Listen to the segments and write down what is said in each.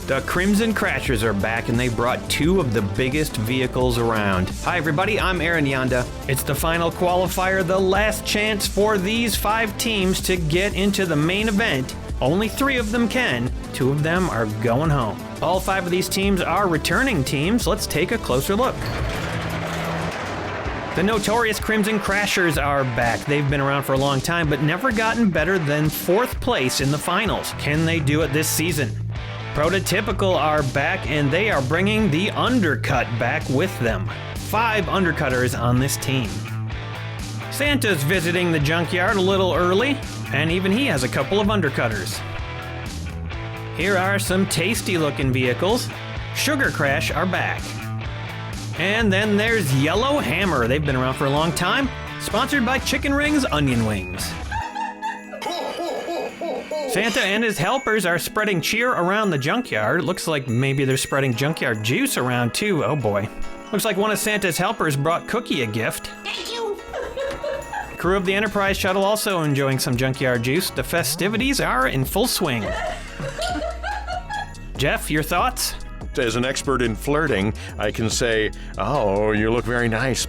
The Crimson Crashers are back, and they brought two of the biggest vehicles around. Hi everybody, I'm Aaron Yonda. It's the final qualifier, the last chance for these 5 teams to get into the main event. Only 3 of them can. 2 of them are going home. All 5 of these teams are returning teams. Let's take a closer look. The notorious Crimson Crashers are back. They've been around for a long time, but never gotten better than 4th place in the finals. Can they do it this season? Prototypical are back, and they are bringing the undercut back with them. 5 undercutters on this team. Santa's visiting the junkyard a little early, and even he has a couple of undercutters. Here are some tasty looking vehicles. Sugar Crash are back. And then there's Yellow Hammer. They've been around for a long time. Sponsored by Chicken Rings Onion Wings. Santa and his helpers are spreading cheer around the junkyard. It looks like maybe they're spreading junkyard juice around too. Oh boy. Looks like one of Santa's helpers brought Cookie a gift. Thank you. Crew of the Enterprise shuttle also enjoying some junkyard juice. The festivities are in full swing. Jeff, your thoughts? As an expert in flirting, I can say, oh, you look very nice.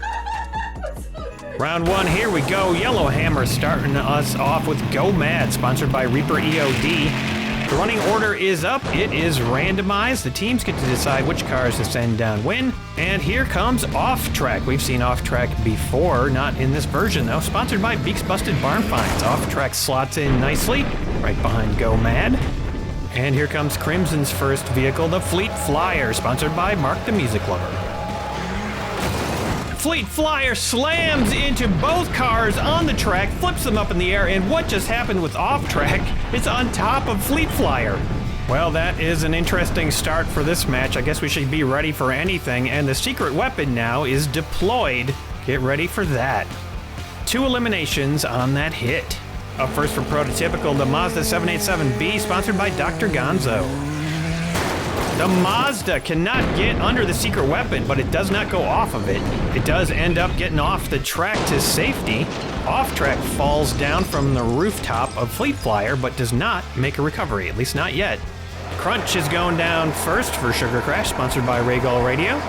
Round 1, here we go. Yellow Hammer starting us off with Go Mad, sponsored by Reaper EOD. The running order is up. It is randomized. The teams get to decide which cars to send down win. And here comes Off Track. We've seen Off Track before, not in this version though. Sponsored by Beaks Busted Barn Finds. Off Track slots in nicely, right behind Go Mad. And here comes Crimson's first vehicle, the Fleet Flyer, sponsored by Mark the Music Lover. Fleet Flyer slams into both cars on the track, flips them up in the air, and what just happened with Off Track? It's on top of Fleet Flyer. Well, that is an interesting start for this match. I guess we should be ready for anything, and the secret weapon now is deployed. Get ready for that. 2 eliminations on that hit. Up first for Prototypical, the Mazda 787B, sponsored by Dr. Gonzo. The Mazda cannot get under the secret weapon, but it does not go off of it. It does end up getting off the track to safety. Off Track falls down from the rooftop of Fleet Flyer, but does not make a recovery, at least not yet. Crunch is going down first for Sugar Crash, sponsored by Raygull Radio.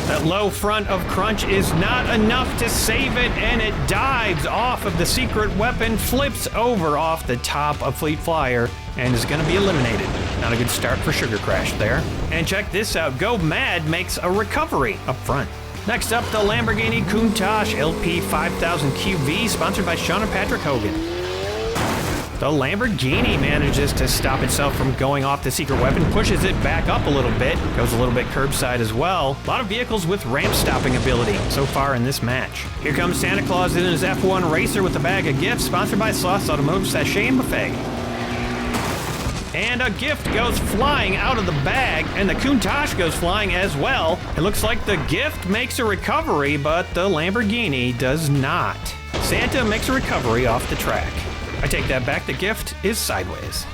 That low front of Crunch is not enough to save it, and it dives off of the secret weapon, flips over off the top of Fleet Flyer, and is going to be eliminated. Not a good start for Sugar Crash there. And check this out, Go Mad makes a recovery up front. Next up, the Lamborghini Countach LP 5000 QV, sponsored by Sean and Patrick Hogan. The Lamborghini manages to stop itself from going off the secret weapon, pushes it back up a little bit, goes a little bit curbside as well. A lot of vehicles with ramp stopping ability so far in this match. Here comes Santa Claus in his F1 Racer with a bag of gifts, sponsored by Sloth's Automotive Sachet and Buffet. And a gift goes flying out of the bag, and the Countach goes flying as well. It looks like the gift makes a recovery, but the Lamborghini does not. Santa makes a recovery off the track. I take that back, the gift is sideways.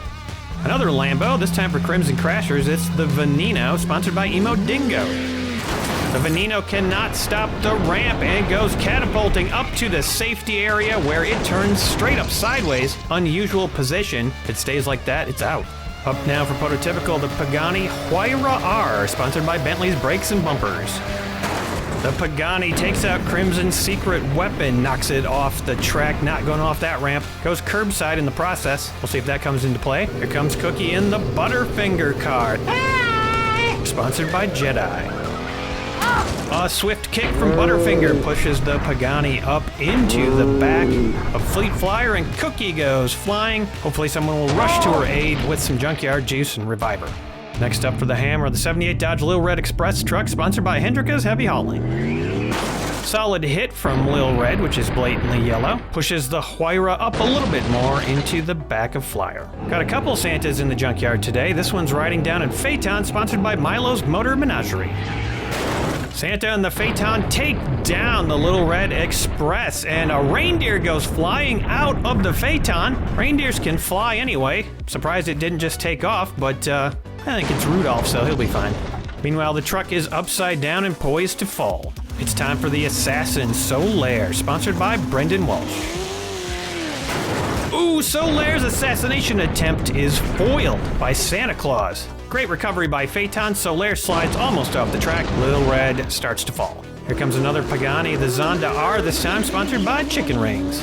Another Lambo, this time for Crimson Crashers, it's the Veneno, sponsored by Emo Dingo. The Veneno cannot stop the ramp and goes catapulting up to the safety area where it turns straight up sideways. Unusual position. If it stays like that, it's out. Up now for Prototypical, the Pagani Huayra R, sponsored by Bentley's Brakes and Bumpers. The Pagani takes out Crimson's secret weapon, knocks it off the track, not going off that ramp, goes curbside in the process. We'll see if that comes into play. Here comes Cookie in the Butterfinger car. Sponsored by Jedi. A swift kick from Butterfinger pushes the Pagani up into the back of Fleet Flyer, and Cookie goes flying. Hopefully someone will rush to her aid with some junkyard juice and revive her. Next up for the Hammer, the 78 Dodge Lil Red Express truck, sponsored by Hendrika's Heavy Hauling. Solid hit from Lil Red, which is blatantly yellow. Pushes the Huayra up a little bit more into the back of Flyer. Got a couple Santas in the junkyard today. This one's riding down in Phaeton, sponsored by Milo's Motor Menagerie. Santa and the Phaeton take down the Little Red Express, and a reindeer goes flying out of the Phaeton. Reindeers can fly anyway. Surprised it didn't just take off, but I think it's Rudolph, so he'll be fine. Meanwhile, the truck is upside down and poised to fall. It's time for the Assassin Solaire, sponsored by Brendan Walsh. Ooh, Solaire's assassination attempt is foiled by Santa Claus. Great recovery by Phaeton. Solaire slides almost off the track. Lil Red starts to fall. Here comes another Pagani, the Zonda R, this time sponsored by Chicken Rings.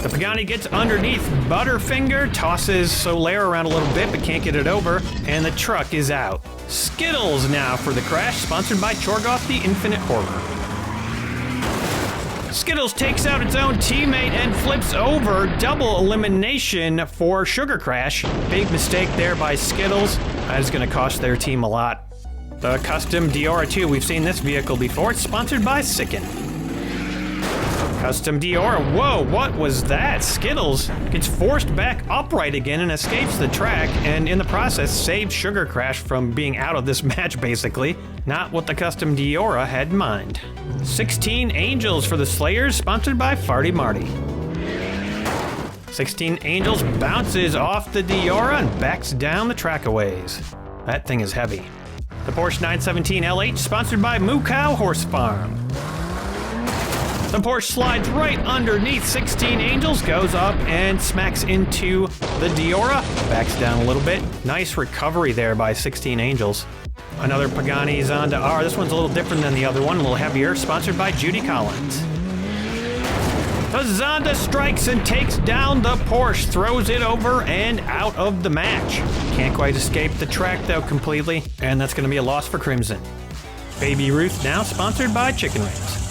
The Pagani gets underneath Butterfinger, tosses Solaire around a little bit, but can't get it over, and the truck is out. Skittles now for the crash, sponsored by Chorgoth, the Infinite Horror. Skittles takes out its own teammate and flips over. Double elimination for Sugar Crash. Big mistake there by Skittles. That is going to cost their team a lot. The custom Diora 2, we've seen this vehicle before. It's sponsored by Sicken. Custom Diora, whoa, what was that? Skittles gets forced back upright again and escapes the track, and in the process saves Sugar Crash from being out of this match, basically. Not what the custom Diora had in mind. 16 Angels for the Slayers, sponsored by Farty Marty. 16 Angels bounces off the Diora and backs down the track a ways. That thing is heavy. The Porsche 917 LH, sponsored by Moo Cow Horse Farm. The Porsche slides right underneath 16 Angels, goes up and smacks into the Diora, backs down a little bit. Nice recovery there by 16 Angels. Another Pagani Zonda R. This one's a little different than the other one, a little heavier, sponsored by Judy Collins. The Zonda strikes and takes down the Porsche, throws it over and out of the match. Can't quite escape the track though completely, and that's going to be a loss for Crimson. Baby Ruth now sponsored by Chicken Rings.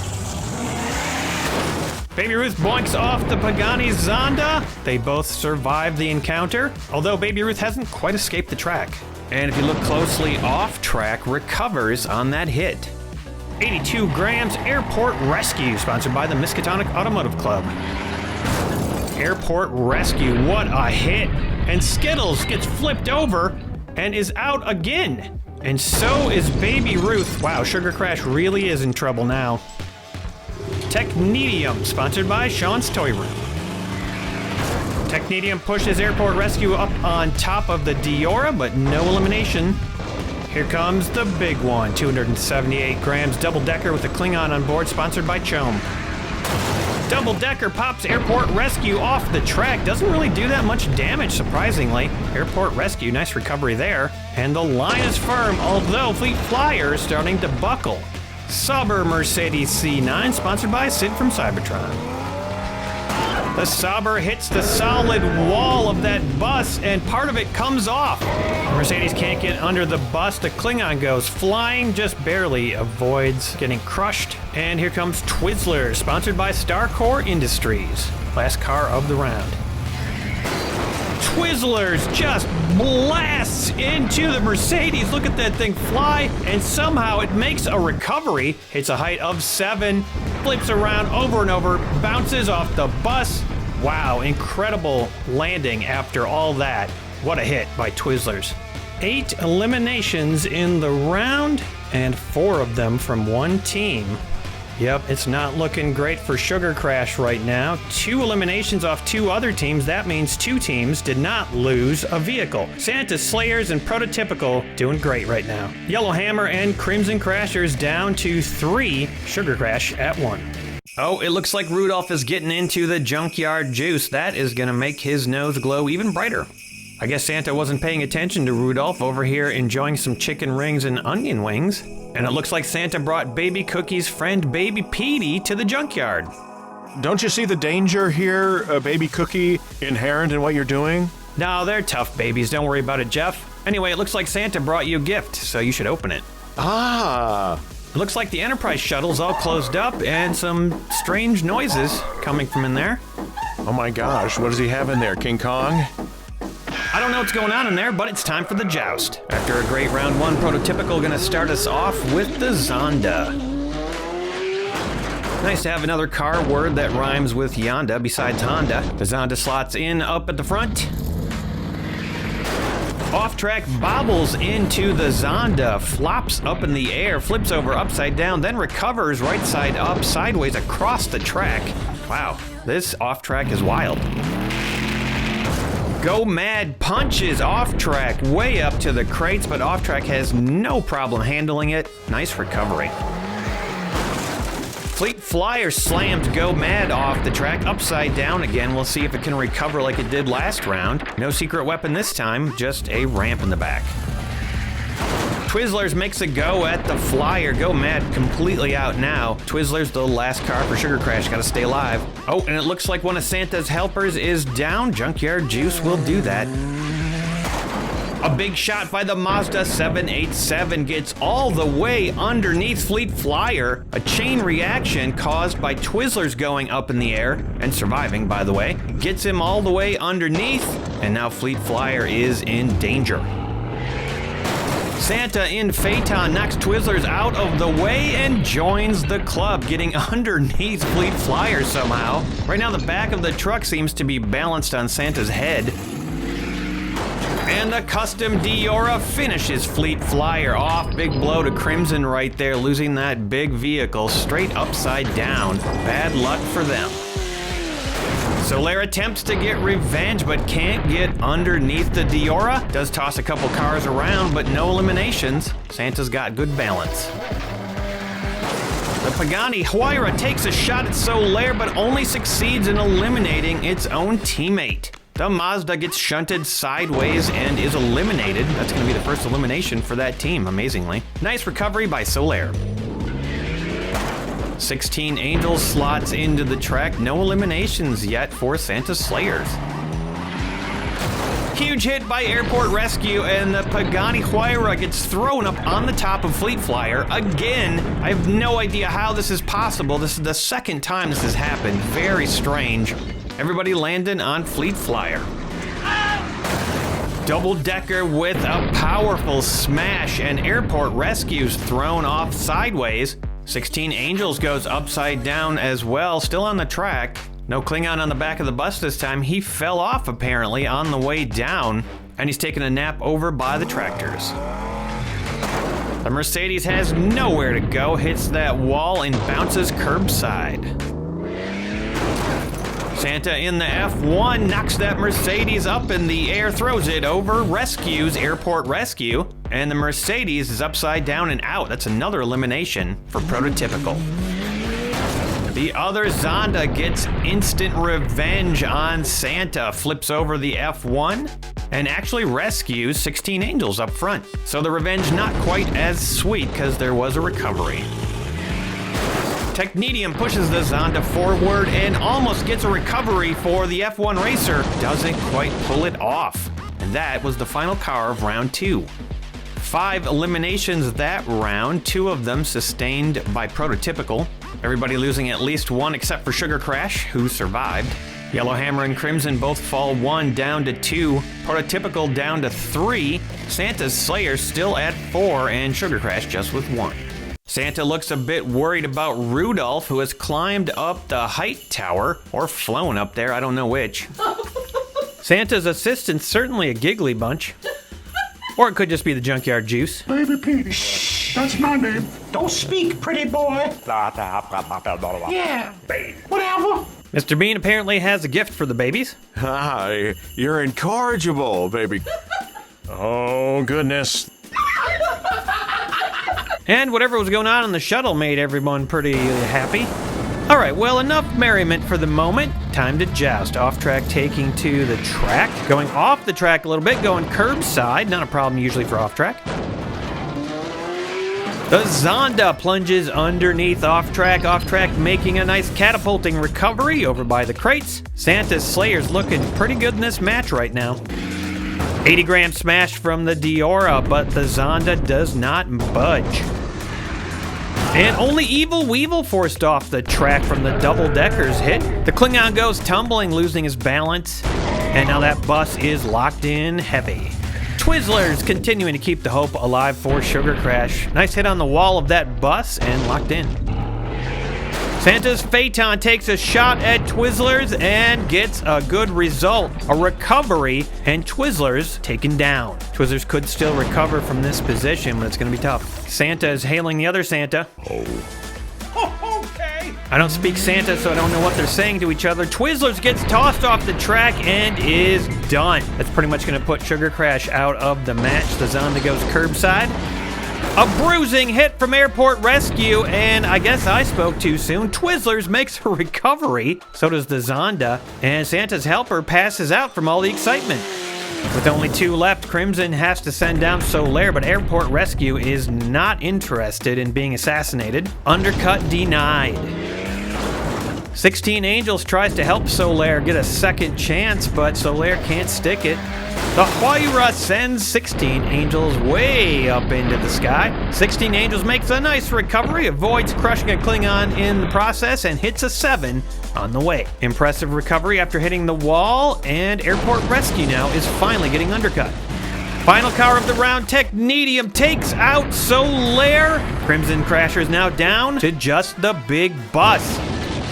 Baby Ruth boinks off the Pagani Zonda. They both survive the encounter, although Baby Ruth hasn't quite escaped the track. And if you look closely, off track recovers on that hit. 82 grams Airport Rescue, sponsored by the Miskatonic Automotive Club. Airport Rescue, what a hit. And Skittles gets flipped over and is out again. And so is Baby Ruth. Wow, Sugar Crash really is in trouble now. Technetium, sponsored by Sean's Toy Room. Technetium pushes Airport Rescue up on top of the Diora, but no elimination. Here comes the big one, 278 grams double-decker with a Klingon on board, sponsored by Chome. Double-decker pops Airport Rescue off the track. Doesn't really do that much damage, surprisingly. Airport Rescue, nice recovery there. And the line is firm, although Fleet Flyer is starting to buckle. Sauber Mercedes C9, sponsored by Sid from Cybertron. The Sauber hits the solid wall of that bus, and part of it comes off. Mercedes can't get under the bus. The Klingon goes flying, just barely avoids getting crushed. And here comes Twizzler, sponsored by Starcore Industries. Last car of the round. Twizzlers just blasts into the Mercedes. Look at that thing fly, and somehow it makes a recovery. Hits a height of 7, flips around over and over, bounces off the bus. Wow, incredible landing after all that. What a hit by Twizzlers. 8 eliminations in the round, and 4 of them from one team. Yep, it's not looking great for Sugar Crash right now. 2 eliminations off 2 other teams. That means 2 teams did not lose a vehicle. Santa, Slayers, and Prototypical doing great right now. Yellowhammer and Crimson Crashers down to 3. Sugar Crash at 1. Oh, it looks like Rudolph is getting into the Junkyard Juice. That is going to make his nose glow even brighter. I guess Santa wasn't paying attention to Rudolph over here enjoying some chicken rings and onion wings. And it looks like Santa brought Baby Cookie's friend Baby Petey to the junkyard. Don't you see the danger here, Baby Cookie, inherent in what you're doing? No, they're tough babies. Don't worry about it, Jeff. Anyway, it looks like Santa brought you a gift, so you should open it. Ah. It looks like the Enterprise shuttle's all closed up and some strange noises coming from in there. Oh my gosh, what does he have in there, King Kong? I don't know what's going on in there, but it's time for the joust. After a great round 1, Prototypical gonna start us off with the Zonda. Nice to have another car word that rhymes with Yonda besides Honda. The Zonda slots in up at the front. Off-track bobbles into the Zonda, flops up in the air, flips over upside down, then recovers right side up, sideways across the track. Wow, this off-track is wild. Go Mad punches off-track way up to the crates, but off-track has no problem handling it. Nice recovery. Fleet Flyer slams Go Mad off the track, upside down again. We'll see if it can recover like it did last round. No secret weapon this time, just a ramp in the back. Twizzlers makes a go at the Flyer. Go Mad completely out now. Twizzlers the last car for Sugar Crash, gotta stay alive. Oh, and it looks like one of Santa's helpers is down. Junkyard Joust will do that. A big shot by the Mazda 787 gets all the way underneath Fleet Flyer. A chain reaction caused by Twizzlers going up in the air and surviving, by the way, gets him all the way underneath, and now Fleet Flyer is in danger. Santa in Phaeton knocks Twizzlers out of the way and joins the club, getting underneath Fleet Flyer somehow. Right now the back of the truck seems to be balanced on Santa's head. And the custom Diora finishes Fleet Flyer off. Big blow to Crimson right there, losing that big vehicle straight upside down. Bad luck for them. Solaire attempts to get revenge, but can't get underneath the Diora. Does toss a couple cars around, but no eliminations. Santa's got good balance. The Pagani Huayra takes a shot at Solaire, but only succeeds in eliminating its own teammate. The Mazda gets shunted sideways and is eliminated. That's going to be the first elimination for that team, amazingly. Nice recovery by Solaire. 16 Angels slots into the track. No eliminations yet for Santa Slayers. Huge hit by Airport Rescue, and the Pagani Huayra gets thrown up on the top of Fleet Flyer. Again, I have no idea how this is possible. This is the second time this has happened. Very strange. Everybody landing on Fleet Flyer. Double decker with a powerful smash, and Airport Rescue's thrown off sideways. 16 Angels goes upside down as well, still on the track. No Klingon on the back of the bus this time. He fell off apparently on the way down, and he's taking a nap over by the tractors. The Mercedes has nowhere to go, hits that wall and bounces curbside. Santa in the F1 knocks that Mercedes up in the air, throws it over, rescues Airport Rescue, and the Mercedes is upside down and out. That's another elimination for Prototypical. The other Zonda gets instant revenge on Santa, flips over the F1, and actually rescues 16 Angels up front. So the revenge not quite as sweet because there was a recovery. Technetium pushes the Zonda forward and almost gets a recovery for the F1 racer. Doesn't quite pull it off. And that was the final car of round 2. 5 eliminations that round, 2 of them sustained by Prototypical. Everybody losing at least one except for Sugar Crash, who survived. Yellowhammer and Crimson both fall 1 down to 2. Prototypical down to 3. Santa's Slayer still at 4, and Sugar Crash just with 1. Santa looks a bit worried about Rudolph, who has climbed up the height tower, or flown up there, I don't know which. Santa's assistant's certainly a giggly bunch. Or it could just be the Junkyard Joust. Baby Petey, that's my name. Don't speak, pretty boy. Yeah, whatever. Mr. Bean apparently has a gift for the babies. Hi, you're incorrigible, baby. Oh, goodness. And whatever was going on in the shuttle made everyone pretty happy. All right, well, enough merriment for the moment. Time to joust. Off track taking to the track. Going off the track a little bit, going curbside. Not a problem usually for off track. The Zonda plunges underneath off track making a nice catapulting recovery over by the crates. Santa's Slayer's looking pretty good in this match right now. 80-gram smash from the Diora, but the Zonda does not budge. And only Evil Weevil forced off the track from the double-deckers hit. The Klingon goes tumbling, losing his balance. And now that bus is locked in heavy. Twizzlers continuing to keep the hope alive for Sugar Crash. Nice hit on the wall of that bus and locked in. Santa's Phaeton takes a shot at Twizzlers and gets a good result. A recovery, and Twizzlers taken down. Twizzlers could still recover from this position, but it's going to be tough. Santa is hailing the other Santa. Oh, okay. I don't speak Santa, so I don't know what they're saying to each other. Twizzlers gets tossed off the track and is done. That's pretty much going to put Sugar Crash out of the match. The Zonda goes curbside. A bruising hit from Airport Rescue, and I guess I spoke too soon. Twizzlers makes a recovery, so does the Zonda, and Santa's helper passes out from all the excitement. With only 2 left, Crimson has to send down Solaire, but Airport Rescue is not interested in being assassinated. Undercut denied. 16 Angels tries to help Solaire get a second chance, but Solaire can't stick it. The Huayra sends 16 Angels way up into the sky. 16 Angels makes a nice recovery, avoids crushing a Klingon in the process, and hits a 7 on the way. Impressive recovery after hitting the wall, and Airport Rescue now is finally getting undercut. Final car of the round, Technetium takes out Solaire. Crimson Crasher's now down to just the big bus.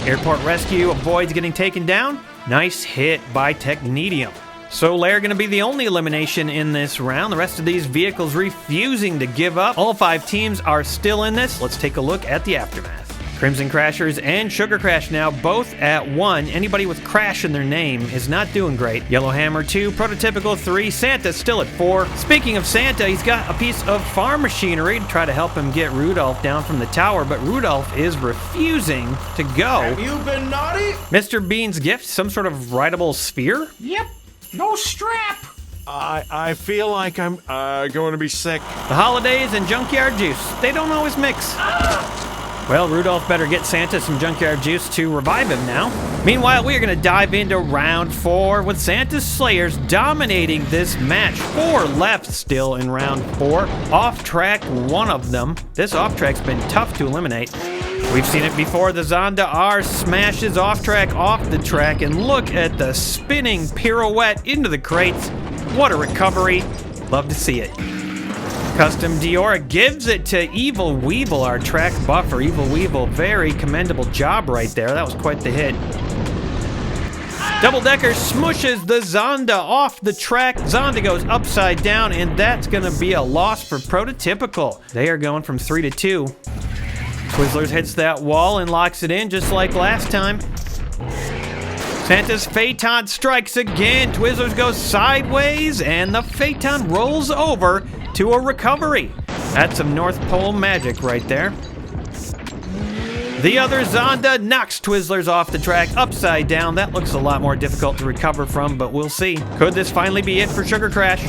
Airport Rescue avoids getting taken down. Nice hit by Technetium. Solaire going to be the only elimination in this round. The rest of these vehicles refusing to give up. All 5 teams are still in this. Let's take a look at the aftermath. Crimson Crashers and Sugar Crash now both at 1. Anybody with Crash in their name is not doing great. Yellowhammer 2, Prototypical 3, Santa still at 4. Speaking of Santa, he's got a piece of farm machinery to try to help him get Rudolph down from the tower, but Rudolph is refusing to go. Have you been naughty? Mr. Bean's gift, some sort of rideable sphere? Yep. No strap. I feel like I'm going to be sick. The holidays and Junkyard Joust, they don't always mix. Well, Rudolph better get Santa some Junkyard Joust to revive him now. Meanwhile, we are going to dive into round 4 with Santa's Slayers dominating this match. 4 left still in round 4. Off track, 1 of them. This off track's been tough to eliminate. We've seen it before. The Zonda R smashes off track off the track, and look at the spinning pirouette into the crates. What a recovery. Love to see it. Custom Diora gives it to Evil Weevil, our track buffer. Evil Weevil, very commendable job right there. That was quite the hit. Double Decker smushes the Zonda off the track. Zonda goes upside down, and that's going to be a loss for Prototypical. They are going from 3 to 2. Twizzlers hits that wall and locks it in just like last time. Santa's Phaeton strikes again. Twizzlers go sideways, and the Phaeton rolls over to a recovery. That's some North Pole magic right there. The other Zonda knocks Twizzlers off the track upside down. That looks a lot more difficult to recover from, but we'll see. Could this finally be it for Sugar Crash?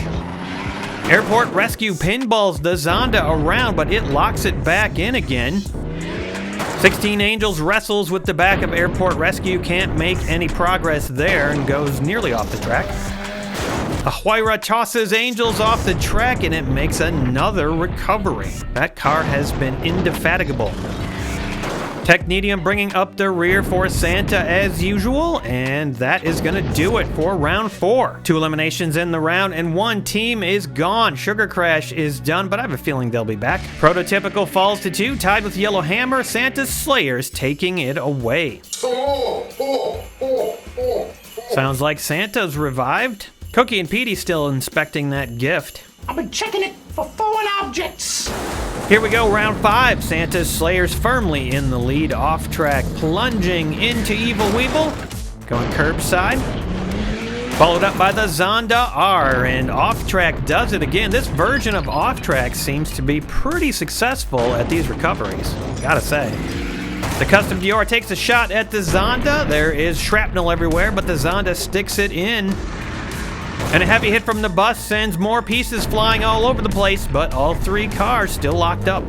Airport Rescue pinballs the Zonda around, but it locks it back in again. 16 Angels wrestles with the back of Airport Rescue, can't make any progress there, and goes nearly off the track. A Huayra tosses Angels off the track, and it makes another recovery. That car has been indefatigable. Technetium bringing up the rear for Santa as usual, and that is going to do it for round 4. 2 eliminations in the round, and 1 team is gone. Sugar Crash is done, but I have a feeling they'll be back. Prototypical falls to 2, tied with Yellowhammer. Santa's Slayers taking it away. Sounds like Santa's revived. Cookie and Petey still inspecting that gift. I've been checking it for foreign objects. Here we go, round 5. Santa's Slayers firmly in the lead, off track, plunging into Evil Weevil, going curbside. Followed up by the Zonda R, and off track does it again. This version of off track seems to be pretty successful at these recoveries, gotta say. The Custom Dior takes a shot at the Zonda. There is shrapnel everywhere, but the Zonda sticks it in. And a heavy hit from the bus sends more pieces flying all over the place, but all 3 cars still locked up.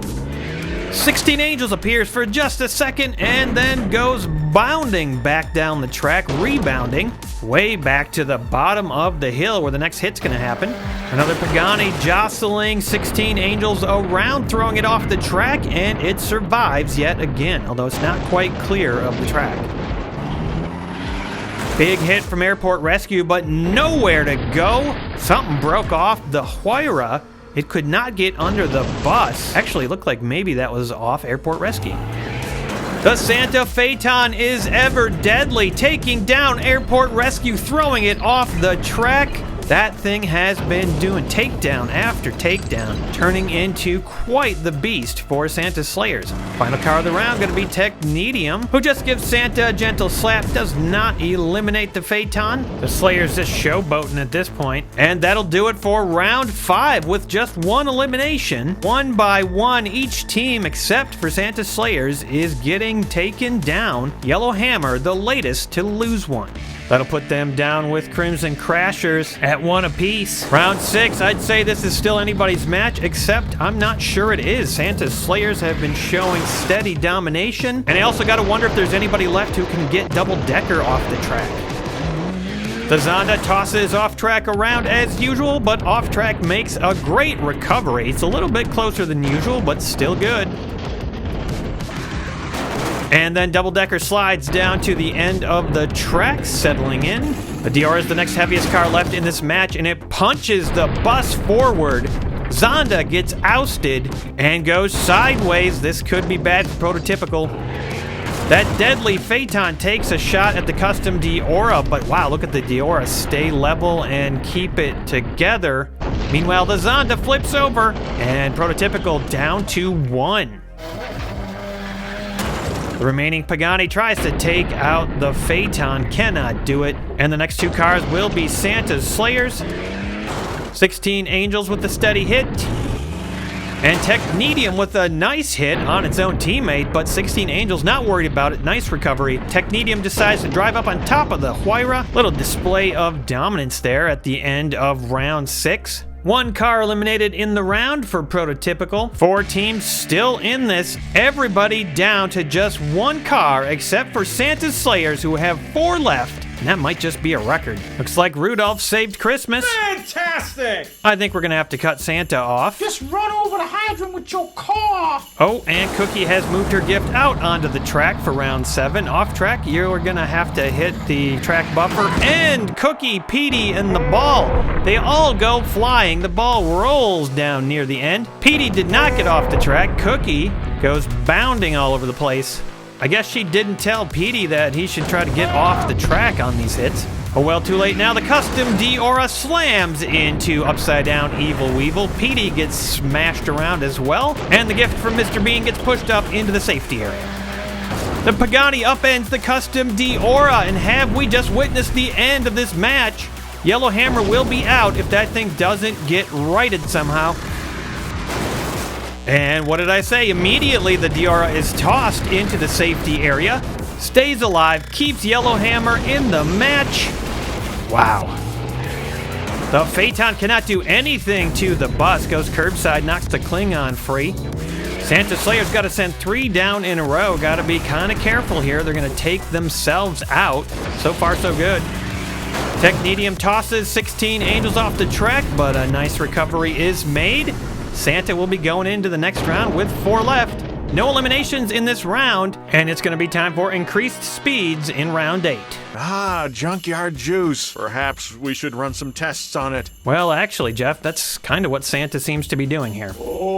16 Angels appears for just a second and then goes bounding back down the track, rebounding way back to the bottom of the hill where the next hit's going to happen. Another Pagani jostling 16 Angels around, throwing it off the track, and it survives yet again, although it's not quite clear of the track. Big hit from Airport Rescue, but nowhere to go. Something broke off the Huayra. It could not get under the bus. Actually, it looked like maybe that was off Airport Rescue. The Santa Phaeton is ever deadly, taking down Airport Rescue, throwing it off the track. That thing has been doing takedown after takedown, turning into quite the beast for Santa's Slayers. Final car of the round going to be Technetium, who just gives Santa a gentle slap, does not eliminate the Phaeton. The Slayers just showboating at this point. And that'll do it for round 5 with just one elimination. One by one, each team except for Santa's Slayers is getting taken down. Yellow Hammer, the latest to lose one. That'll put them down with Crimson Crashers at 1 apiece. Round 6, I'd say this is still anybody's match, except I'm not sure it is. Santa's Slayers have been showing steady domination, and I also gotta wonder if there's anybody left who can get Double Decker off the track. The Zonda tosses Off Track around as usual, but Off Track makes a great recovery. It's a little bit closer than usual, but still good. And then Double Decker slides down to the end of the track, settling in. The Diora is the next heaviest car left in this match, and it punches the bus forward. Zonda gets ousted and goes sideways. This could be bad for Prototypical. That deadly Phaeton takes a shot at the custom Diora, but wow, look at the Diora stay level and keep it together. Meanwhile, the Zonda flips over, and Prototypical down to 1. The remaining Pagani tries to take out the Phaeton, cannot do it. And the next 2 cars will be Santa's Slayers. 16 Angels with a steady hit. And Technetium with a nice hit on its own teammate, but 16 Angels not worried about it. Nice recovery. Technetium decides to drive up on top of the Huayra. Little display of dominance there at the end of round 6. 1 car eliminated in the round for Prototypical. 4 teams still in this. Everybody down to just 1 car except for Santa's Slayers, who have 4 left. And that might just be a record. Looks like Rudolph saved Christmas. Fantastic! I think we're gonna have to cut Santa off. Just run over the hydrant with your car. Oh, and Cookie has moved her gift out onto the track for round 7. Off track, you're gonna have to hit the track buffer. And Cookie, Petey, and the ball, they all go flying. The ball rolls down near the end. Petey did not get off the track. Cookie goes bounding all over the place. I guess she didn't tell Petey that he should try to get off the track on these hits. Oh well, too late now. The custom Diora slams into Upside Down Evil Weevil. Petey gets smashed around as well. And the gift from Mr. Bean gets pushed up into the safety area. The Pagani upends the custom Diora, and have we just witnessed the end of this match? Yellow Hammer will be out if that thing doesn't get righted somehow. And what did I say? Immediately the Diora is tossed into the safety area, stays alive, keeps Yellow Hammer in the match. Wow. The Phaeton cannot do anything to the bus, goes curbside, knocks the Klingon free. Santa Slayer's got to send 3 down in a row. Got to be kind of careful here. They're going to take themselves out. So far, so good. Technetium tosses 16 Angels off the track, but a nice recovery is made. Santa will be going into the next round with 4 left. No eliminations in this round, and it's going to be time for increased speeds in round 8. Ah, Junkyard Juice. Perhaps we should run some tests on it. Well, actually, Jeff, that's kind of what Santa seems to be doing here. Oh.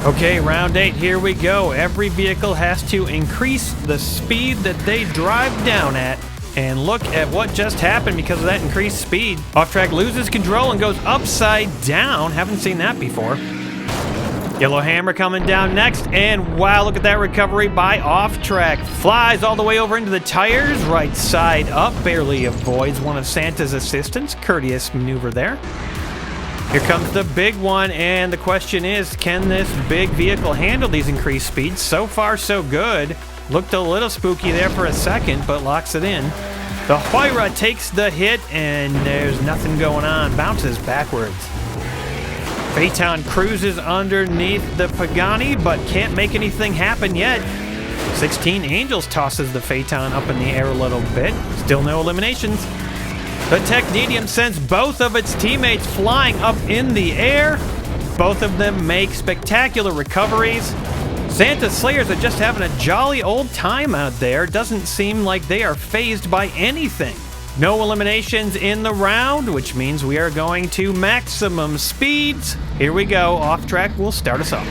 Okay, round 8, here we go. Every vehicle has to increase the speed that they drive down at. And look at what just happened because of that increased speed. Off Track loses control and goes upside down. Haven't seen that before. Yellow Hammer coming down next. And wow, look at that recovery by Off Track. Flies all the way over into the tires. Right side up. Barely avoids one of Santa's assistants. Courteous maneuver there. Here comes the big one. And the question is, can this big vehicle handle these increased speeds? So far, so good. Looked a little spooky there for a second, but locks it in. The Huayra takes the hit, and there's nothing going on. Bounces backwards. Phaeton cruises underneath the Pagani, but can't make anything happen yet. 16 Angels tosses the Phaeton up in the air a little bit. Still no eliminations. The Technetium sends both of its teammates flying up in the air. Both of them make spectacular recoveries. Santa's Slayers are just having a jolly old time out there. Doesn't seem like they are fazed by anything. No eliminations in the round, which means we are going to maximum speeds. Here we go. Off Track will start us off.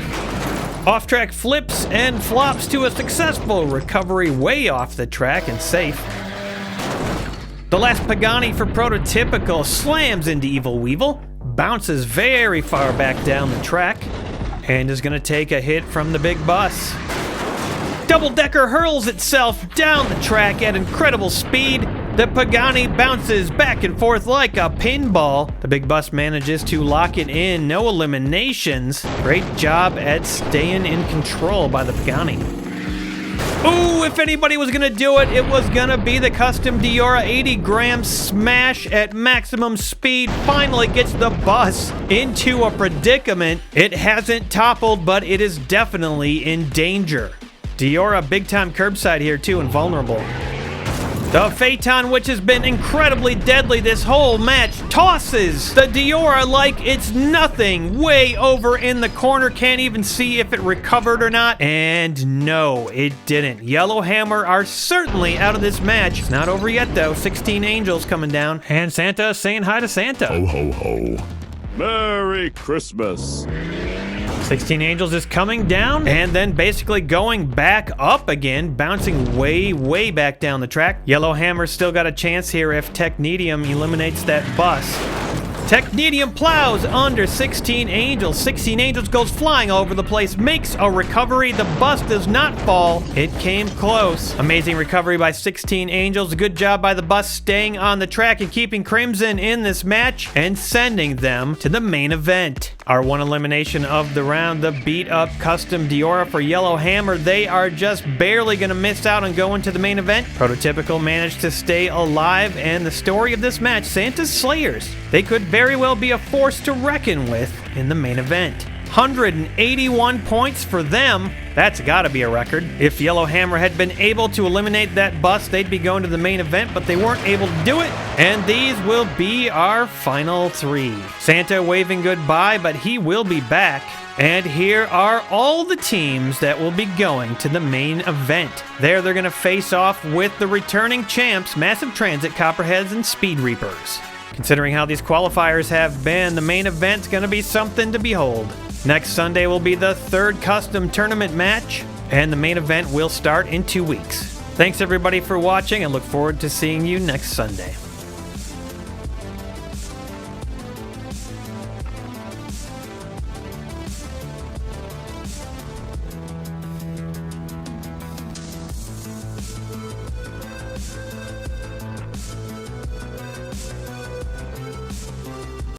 Off Track flips and flops to a successful recovery way off the track and safe. The last Pagani for Prototypical slams into Evil Weevil, bounces very far back down the track, and is going to take a hit from the big bus. Double Decker hurls itself down the track at incredible speed. The Pagani bounces back and forth like a pinball. The big bus manages to lock it in. No eliminations. Great job at staying in control by the Pagani. Ooh, if anybody was gonna do it, it was gonna be the custom Diora 80-gram smash at maximum speed. Finally gets the bus into a predicament. It hasn't toppled, but it is definitely in danger. Diora big time curbside here too, and vulnerable. The Phaeton, which has been incredibly deadly this whole match, tosses the Diora like it's nothing. Way over in the corner, can't even see if it recovered or not. And no, it didn't. Yellowhammer are certainly out of this match. It's not over yet though. 16 angels coming down. And Santa saying hi to Santa. Ho, ho, ho. Merry Christmas. 16 Angels is coming down and then basically going back up again, bouncing way back down the track. Yellowhammer's still got a chance here if Technetium eliminates that bus. Technetium plows under 16 Angels. 16 Angels goes flying all over the place, makes a recovery. The bus does not fall. It came close. Amazing recovery by 16 Angels. Good job by the bus staying on the track and keeping Crimson in this match and sending them to the main event. Our one elimination of the round, the beat up custom Diora for Yellowhammer. They are just barely going to miss out on going to the main event. Prototypical managed to stay alive, and the story of this match, Santa's Slayers, they could very well be a force to reckon with in the main event. 181 points for them. That's gotta be a record. If Yellowhammer had been able to eliminate that bus, they'd be going to the main event, but they weren't able to do it. And these will be our final three. Santa waving goodbye, but he will be back. And here are all the teams that will be going to the main event. There they're gonna face off with the returning champs, Massive Transit, Copperheads, and Speed Reapers. Considering how these qualifiers have been, the main event's gonna be something to behold. Next Sunday will be the third custom tournament match, and the main event will start in 2 weeks. Thanks everybody for watching, and look forward to seeing you next Sunday.